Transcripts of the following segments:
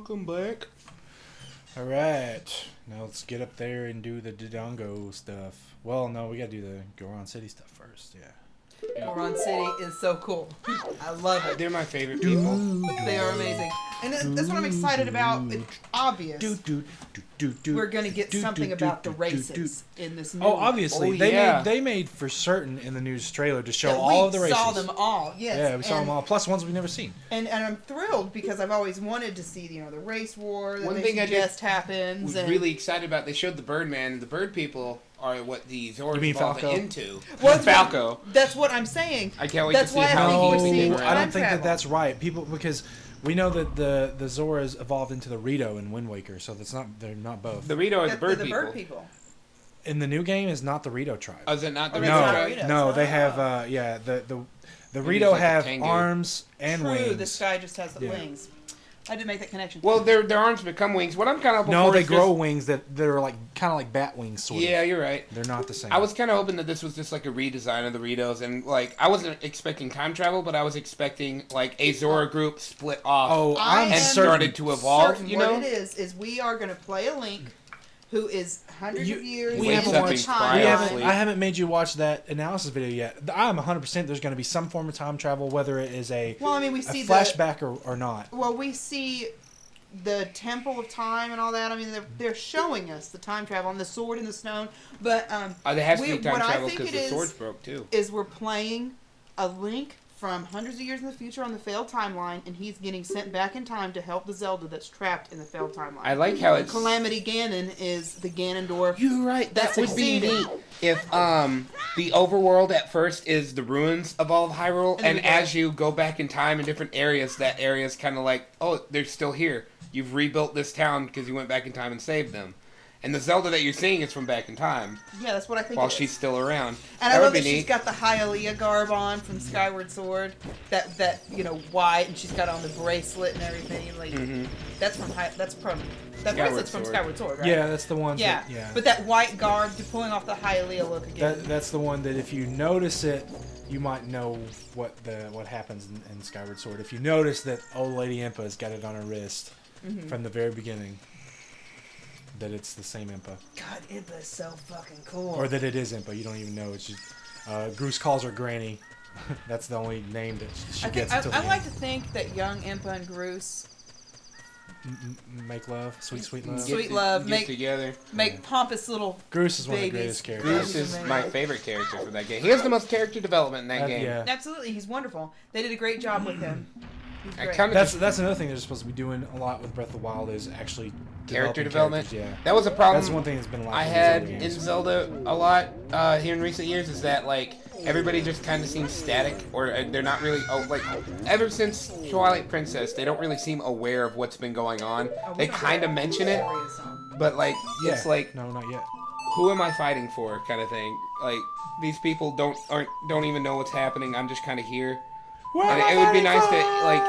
welcome back. Alright, now let's get up there and do the Dodongo stuff. Well, no, we gotta do the Goron City stuff first, yeah. Goron City is so cool. I love it. They're my favorite people. They are amazing. And that's what I'm excited about. It's obvious. We're going to get something about the races in this new. Oh, obviously. Oh, They made for certain in the news trailer to show that all of the races. We saw them all, yes. Yeah, we saw them all. Plus ones we've never seen. And I'm thrilled because I've always wanted to see, the race war that One they thing I suggest happens. was really excited about, they showed the Birdman, and the bird people are what the Zoras evolve Falco? into. Well, Falco. That's what I'm saying. I can't wait That's to see why how I think he we're keeps seeing it I around. don't think travel. that that's right. People, because we know that the Zoras evolved into the Rito in Wind Waker, so they're not both. The Rito are the bird the people. bird people. In the new game is not the Rito tribe. Oh, is it not the Oh, Rito that's not tribe? Rito. No, they Oh. have the Maybe Rito it's like a have Tengu. arms and True, wings. this guy just has the Yeah. wings. I did make that connection. Well, their arms become wings. What I'm kind of hoping No, for they is grow just- wings that are like kind of like bat wings, sort of. Yeah, you're right. They're not the same. I was kind of hoping that this was just like a redesign of the Ritos, and like I wasn't expecting time travel, but I was expecting like a Zora group split off. Oh, I I'm am certain. started to evolve. certain You know, what it is we are going to play a Link who is hundreds of years we in haven't the watched- timeline. We haven't. I haven't made you watch that analysis video yet. I'm 100% there's going to be some form of time travel, whether it is a Well, I mean, we a see flashback or not. Well, we see the Temple of Time and all that. I mean, they're showing us the time travel and the sword in the stone. But there has to be time what I travel think because it the is swords broke too. is we're playing a Link from hundreds of years in the future on the failed timeline, and he's getting sent back in time to help the Zelda that's trapped in the failed timeline. I like how it's. Calamity Ganon is the Ganondorf. You're right. That That's would be succeeding. neat if the overworld at first is the ruins of all of Hyrule, and as you go back in time in different areas, that area's kind of like, oh, they're still here. You've rebuilt this town because you went back in time and saved them. And the Zelda that you're seeing is from back in time Yeah, that's what I think. while it is. she's still around. And that I would love be that neat. she's got the Hylia garb on from Skyward Sword. That white, and she's got on the bracelet and everything. Like that's from that bracelet's from Sword. Skyward Sword, right? Yeah, that's the one. Yeah. Yeah. But that white garb, to pulling off the Hylia look again. That's the one that if you notice it, you might know what happens in Skyward Sword. If you notice that old Lady Impa's got it on her wrist from the very beginning, that it's the same Impa. God, Impa is so fucking cool. Or that it is Impa. You don't even know. It's just Groose calls her Granny. That's the only name that she gets until the I end. like to think that young Impa and Groose Make love, sweet love. Sweet love, Get make together. pompous little Groose is one of the babies. greatest characters. Groose is my favorite character for that game. He has the most character development in that game. Yeah. Absolutely, he's wonderful. They did a great job with him. He's I great. kinda That's another thing they're supposed to be doing a lot with Breath of the Wild is actually character developing development. characters, Yeah, That was a problem. that's one thing that's been a lot. I had in Zelda a lot here in recent years is that like everybody just kind of seems static, or they're not really like ever since Twilight Princess they don't really seem aware of what's been going on. Oh, we They don't kind of have mention it, serious song. but like Yeah. it's like No, not yet. who am I fighting for kind of thing. Like these people don't even know what's happening. I'm just kind of here. And it would be nice to like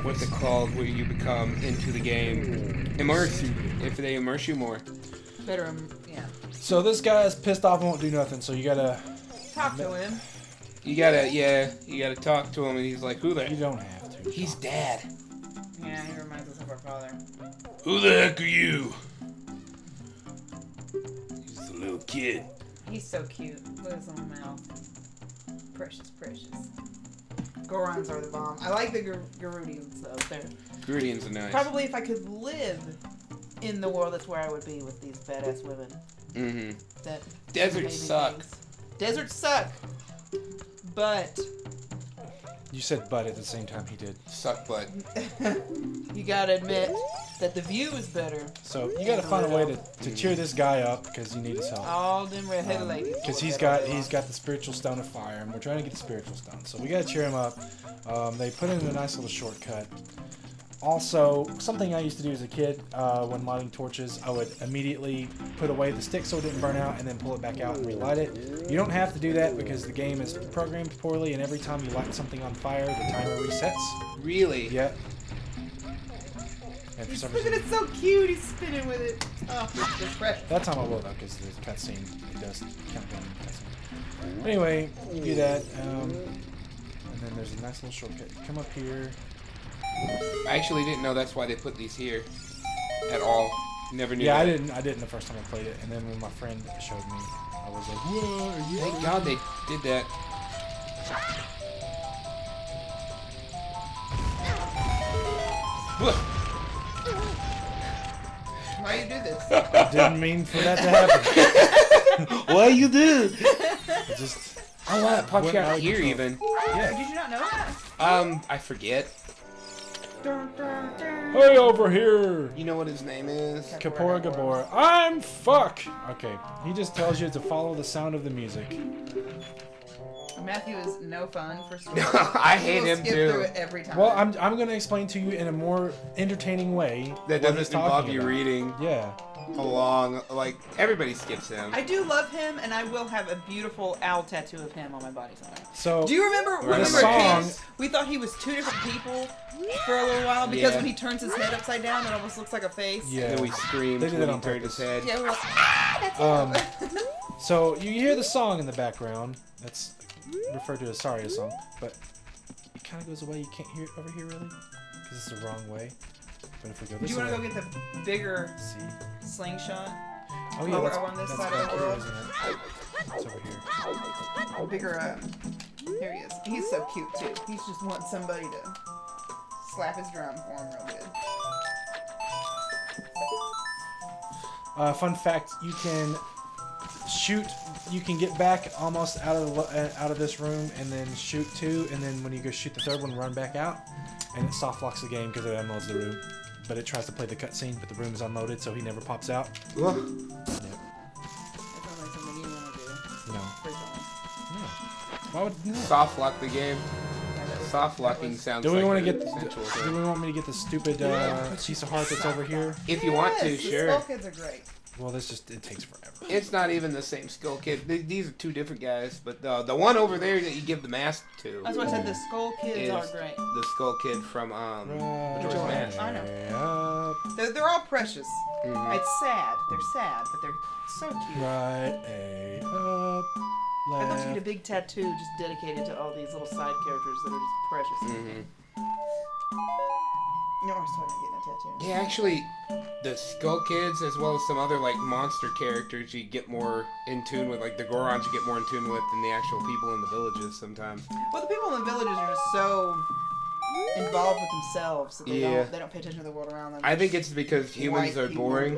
what's it called where you become into the game immersed. If they immerse you more. Better, yeah. So this guy's pissed off and won't do nothing. So you gotta Talk to him. You gotta talk to him, and he's like, "Who the? you don't have to. He's Dad. Yeah, he reminds us of our father. Who the heck are you?" He's a little kid. He's so cute. Look at his little mouth. Precious. Gorons are the bomb. I like the Gerudians though. They're Grudians are nice. probably if I could live in the world, that's where I would be with these badass women. Mm-hmm. That Deserts amazing suck. things. Deserts suck. But You said but at the same time he did. Suck butt. you gotta admit that the view is better. So you gotta find a way to cheer this guy up because you need his help. All them redheaded ladies. Because he's got the spiritual stone of fire, and we're trying to get the spiritual stone. So we gotta cheer him up. They put in a nice little shortcut. Also, something I used to do as a kid when lighting torches, I would immediately put away the stick so it didn't burn out, and then pull it back out and relight it. You don't have to do that because the game is programmed poorly, and every time you light something on fire, the timer resets. Really? Yep. And for He's some looking, reason, it's so cute. He's spinning with it. Oh, it's precious. that time I will though, because there's a cutscene. It does count down the cutscene. Anyway, you do that, and then there's a nice little shortcut. You come up here, I actually didn't know that's why they put these here at all. Never knew. Yeah, that. I didn't the first time I played it, and then when my friend showed me, I was like, whoa, yeah. Thank God they did that. Why you do this? I didn't mean for that to happen. What you do? I just, Oh, wow, it pops Went you out out of here control. even. yeah. Did you not know that? I forget. Hey, over here. You know what his name is? Kapora Gabora. I'm fuck. Okay, he just tells you to follow the sound of the music. Matthew is no fun for school. I hate He will him skip too. through it every time. Well, I'm gonna explain to you in a more entertaining way. That what he's doesn't involve talking you about. reading Yeah. along. Like, everybody skips him. I do love him, and I will have a beautiful owl tattoo of him on my body somewhere. So Do you remember when we The were song- kids? We thought he was two different people for a little while because Yeah. when he turns his head upside down, it almost looks like a face. yeah. And then we screamed They did when it he on turned his purpose. head. Yeah, we're like, ah, that's him. So you hear the song in the background. That's referred to as Saria song, but it kind of goes away. You can't hear it over here really, because it's the wrong way. But if we go Do this you want to way, go get the bigger see. slingshot? Oh yeah, over that's, on this that's side of back the here, world? isn't it? It's over here. Bigger, here he is. He's so cute too. He's just wants somebody to slap his drum for him real good. Fun fact: you can shoot. You can get back almost out of this room and then shoot two, and then when you go shoot the third one, run back out, and it soft locks the game because it unloads the room. But it tries to play the cutscene, but the room is unloaded, so he never pops out. Ugh. Yeah. That's only something you want to do. No. Free time. No. Why would no? Soft lock the game. Yeah, that was- Soft that locking was- sounds Do we like want an to get? essential Do thing. we want me to get the stupid piece of heart that's over here? If you want to, Yes, the sure. Skull Kids are great. Well, this just it takes forever. It's not even the same Skull Kid. These are two different guys, but the one over there that you give the mask to That's why I said the Skull Kids is are great. the Skull Kid from Majora's Mask. I know. They're all precious. Mhm. It's sad. They're sad, but they're so cute. Right, a up, I'd love to get a left. big tattoo just dedicated to all these little side characters that are just precious. Mhm. No, I'm still not getting a tattoo. Yeah, actually, the Skull Kids, as well as some other like monster characters, you get more in tune with. Like the Gorons, you get more in tune with than the actual people in the villages sometimes. Well, the people in the villages are just so involved with themselves that Yeah. they don't pay attention to the world around them. I think it's because humans White are people. boring,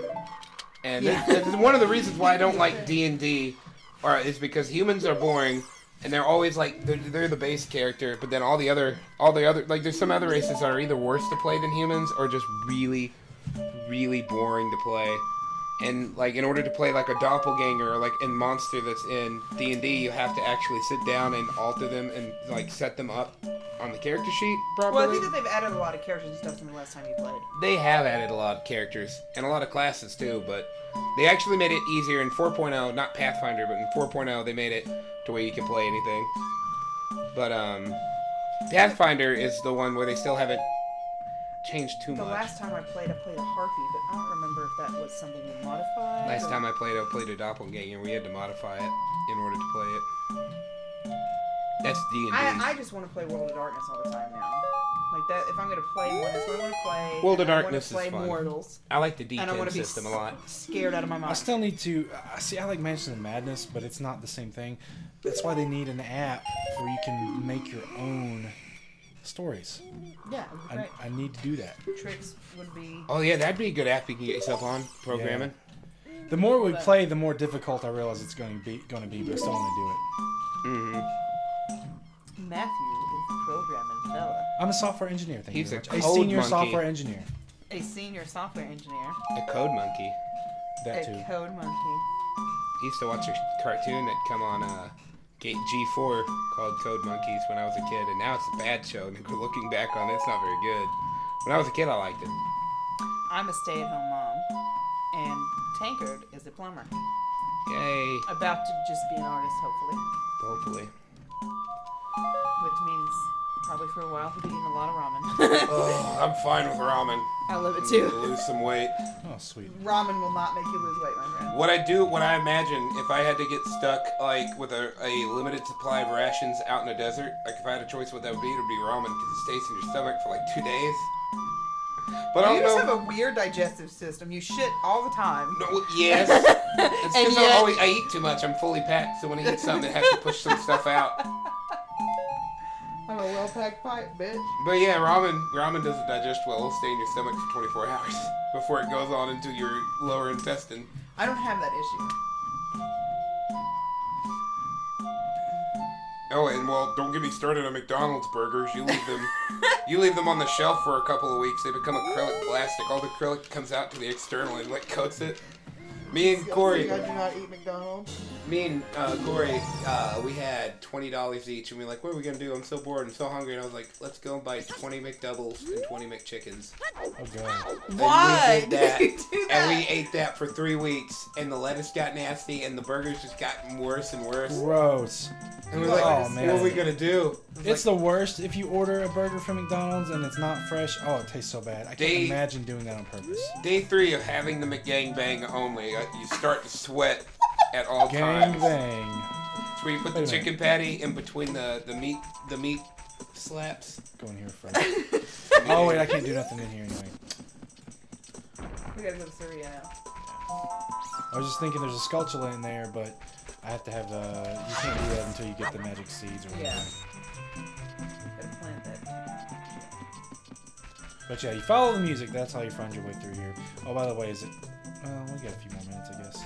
and Yeah. that's one of the reasons why I don't like D&D, or is because humans are boring, and they're always like they're the base character, but then all the other like there's some other races that are either worse to play than humans or just really, really boring to play. And like in order to play like a doppelganger or like a monster that's in D&D, you have to actually sit down and alter them and like set them up on the character sheet properly. Well, I think that they've added a lot of characters and stuff from the last time you played. They have added a lot of characters and a lot of classes too, but they actually made it easier in 4.0, not Pathfinder, but in 4.0 they made it to where you can play anything. But Pathfinder is the one where they still haven't changed too The much. last time I played a harpy, but I don't remember if that was something we modified. Last or- time I played a doppelganger. We had to modify it in order to play it. That's D&D. I just want to play World of Darkness all the time now. Like that, if I'm going to play one, that's what I want to play. World of and I wanna Darkness is play fun. Mortals, I like the and I want D10 to be system a lot. scared out of my I mind. still need to see. I like Mansions of Madness, but it's not the same thing. That's why they need an app where you can make your own stories. Yeah, it would be great. I need to do that. Tricks would be. Oh yeah, that'd be a good app you can get yourself on programming. The more we play, the more difficult I realize it's going to be. But I still want to do it. Mm-hmm. Matthew is a programming fella. I'm a software engineer. Thank He's you a very much. code Senior monkey. software engineer. A senior software engineer. A code monkey. That A too. code monkey. I used to watch a cartoon that come on G4 called Code Monkeys when I was a kid, and now it's a bad show. And looking back on it, it's not very good. When I was a kid, I liked it. I'm a stay-at-home mom, and Tankard is a plumber. Yay! About to just be an artist, hopefully. Hopefully. Which means Probably for a while. He'll be eating a lot of ramen. Oh, I'm fine with ramen. I love it To too. lose some weight. Oh, sweet. Ramen will not make you lose weight, my friend. What I imagine, if I had to get stuck, like, with a limited supply of rations out in the desert, like, if I had a choice what that would be, it would be ramen, because it stays in your stomach for, like, 2 days. But I You don't just know. have a weird digestive system. You shit all the time. No, yes. It's And because yet- I eat too much. I'm fully packed, so when I eat something, it has to push some stuff out. I'm a well-packed pipe, bitch. But yeah, ramen doesn't digest well. It'll stay in your stomach for 24 hours before it goes on into your lower intestine. I don't have that issue. Oh, and well, don't get me started on McDonald's burgers. You leave them on the shelf for a couple of weeks. They become acrylic plastic. All the acrylic comes out to the external and like coats it. Me and Corey, I do not eat McDonald's. Corey, we had $20 each, and we were like, "What are we gonna do? I'm so bored and so hungry." And I was like, "Let's go and buy 20 McDoubles and 20 McChickens." Oh, God. Why And we did that, did you do that? and we ate that for 3 weeks, and the lettuce got nasty, and the burgers just got worse and worse. Gross. And we're like, Oh, man. "What are we gonna do?" It's the worst if you order a burger from McDonald's and it's not fresh. Oh, it tastes so bad. I can't imagine doing that on purpose. Day 3 of having the McGangbang only, you start to sweat at all Gang times. bang. It's where you put Wait the a minute. chicken patty in between the meat slaps. Go in here first. Oh, wait, I can't do nothing in here anyway. We gotta go to Syria now. I was just thinking there's a sculpture in there, but I have to have you can't do that until you get the magic seeds or whatever. Yeah. Gotta plant that. But yeah, you follow the music. That's how you find your way through here. Oh, by the way, is it... Well, we got a few more minutes, I guess.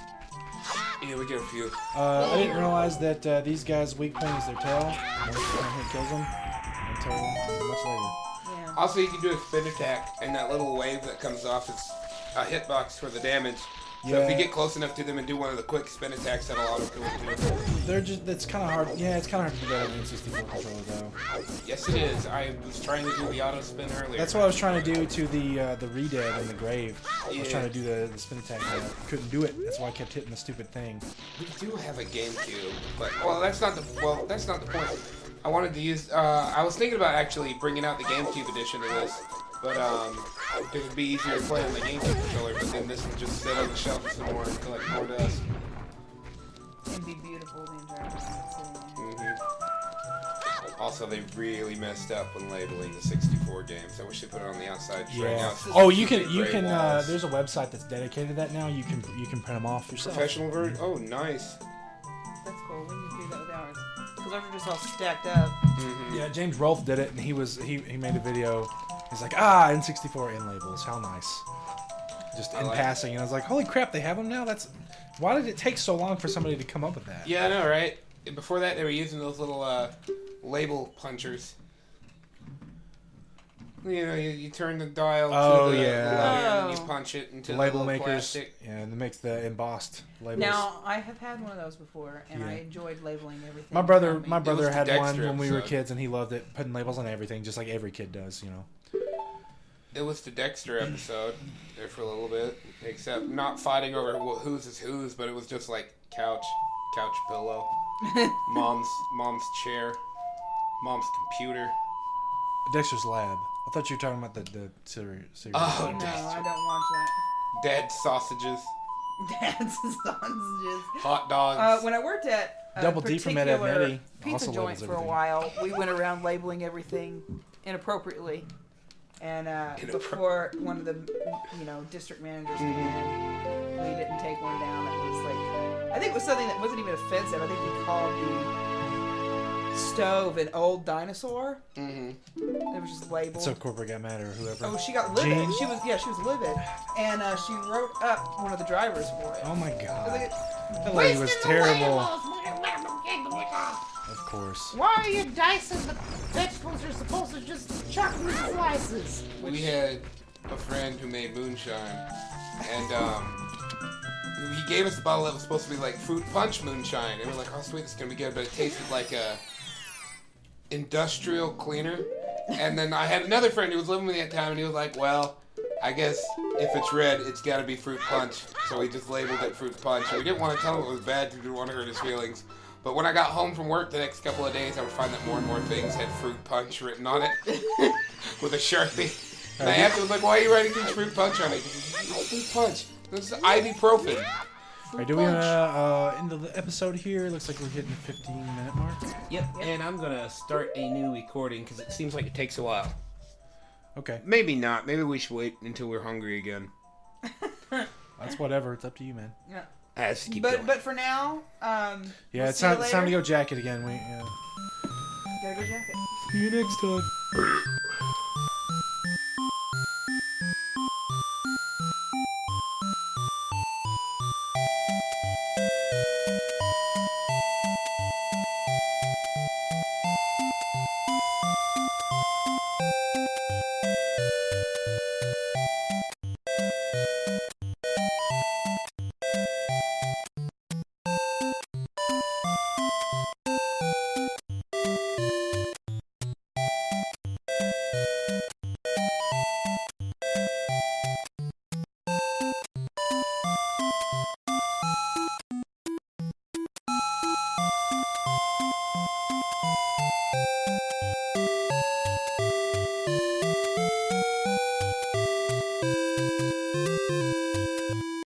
Yeah, we get a few. I didn't realize that these guys' weak point is their tail. Once one hit kills them until much later. Yeah. Also, you can do a spin attack, and that little wave that comes off is a hitbox for the damage. So if you Yeah. get close enough to them and do one of the quick spin attacks, that'll auto kill them too. They're just... It's kind of hard. Yeah, it's kind of hard to do that on the N64 controller, though. Yes, it is. I was trying to do the auto spin earlier. That's what I was trying to do to the Re-Dead in the grave. I was Yeah. trying to do the spin attack, but I couldn't do it. That's why I kept hitting the stupid thing. We do have a GameCube, but that's not the point. I wanted to use. I was thinking about actually bringing out the GameCube edition of this, but it would be easier to play on the GameCube controller. But then this would just sit on the shelf some more and collect more dust. And be beautiful the entire time. Sitting there. Also, they really messed up when labeling the 64 games. I wish they put it on the outside. Right now, Yeah. it's just Oh, you stupid can. gray walls. There's a website that's dedicated to that now. You can print them off yourself. Professional version. Oh, nice. That's cool. We need to do that with ours. Because ours are just all stacked up. Mm-hmm. Yeah, James Rolfe did it, and he made a video. He's like, N64 in labels, how nice. Just I in like passing, and I was like, holy crap, they have them now. Why did it take so long for somebody to come up with that? Yeah, I know, right? Before that, they were using those little label punchers. You know, you turn the dial Oh, to the yeah. letter and Oh. you punch it into Label the little makers, plastic. yeah, and it makes the embossed labels. Now, I have had one of those before, and I Yeah. enjoyed labeling everything. my brother around me. was the had one Dexter when we were episode. kids, and he loved it, putting labels on everything, just like every kid does, you know. It was the Dexter episode there for a little bit, except not fighting over whose is whose, but it was just like couch pillow, mom's chair, mom's computer. Dexter's Lab. I thought you were talking about the series. Oh, No, Dexter. I don't watch that. Dead sausages, Dad's sausages. hot dogs. When I worked at a Double D from Ed, Ed, and particular Eddie pizza also joint labels for a everything. while, we went around labeling everything inappropriately. And before one of the district managers came in, we didn't take one down that was like, I think it was something that wasn't even offensive. I think we called the stove an old dinosaur. Mm-hmm. It was just labeled. So corporate got mad or whoever. Oh, she got livid. Jean? She was livid, and she wrote up one of the drivers for it. Oh my I was god. like, That lady was terrible. Why Of course. are you dicing the vegetables? You're supposed to just chuck them in slices. We had a friend who made moonshine, and he gave us a bottle that was supposed to be like fruit punch moonshine, and we're like, oh sweet, this is gonna be good, but it tasted like a industrial cleaner. And then I had another friend who was living with me at the time, and he was like, well, I guess if it's red, it's got to be fruit punch. So we just labeled it fruit punch. And we didn't want to tell him it was bad because we didn't want to hurt his feelings. But when I got home from work the next couple of days, I would find that more and more things had fruit punch written on it with a Sharpie. And I asked him, like, why are you writing these fruit punch on it? Fruit punch. This is ibuprofen. Alright, do we want to end the episode here? Looks like we're hitting the 15-minute mark. Yep, and I'm going to start a new recording because it seems like it takes a while. Okay. Maybe not. Maybe we should wait until we're hungry again. That's whatever. It's up to you, man. Yeah. Let's keep going. But for now, Yeah, we'll it's see you time to later. go jacket again. Gotta go jacket. See you next time.